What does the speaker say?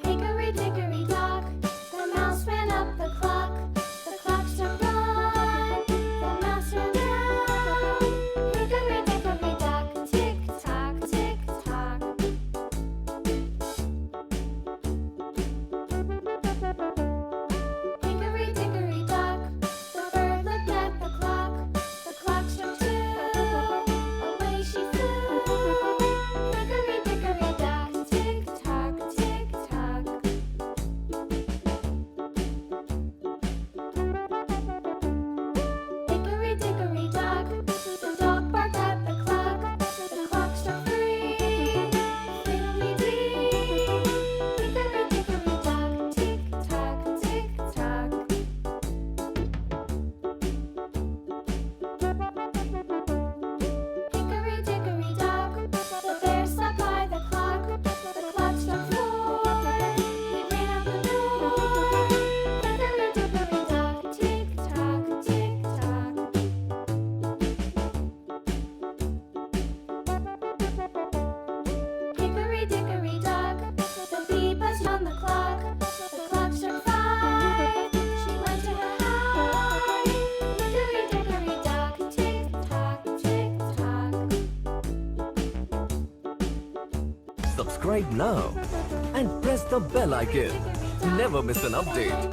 Hickory dickory dock, the mouse ran up the clock. The clock struck one, the mouse ran down. Hickory dickory dock, tick tock, tick tock. Hickory dickory dock, the bird looked at the clock. The clock struck two, away she flew. Hickory dickory dock, tick tock, tick tock. Hickory dickory dock, the dog barked at the clock. The clock struck three, fiddly-dee. Hickory dickory dock, tick tock, tick tock. Hickory dickory dock, the bear slept by the clock. The clock struck four, he ran out the door. Hickory dickory dock, tick tock, tick tock. Hickory dickory dock, the bee buzzed on the clock. The clock struck five, she went to her hive. Hickory dickory dock, tick tock, tick tock. Subscribe now and press the bell icon. Never miss an update.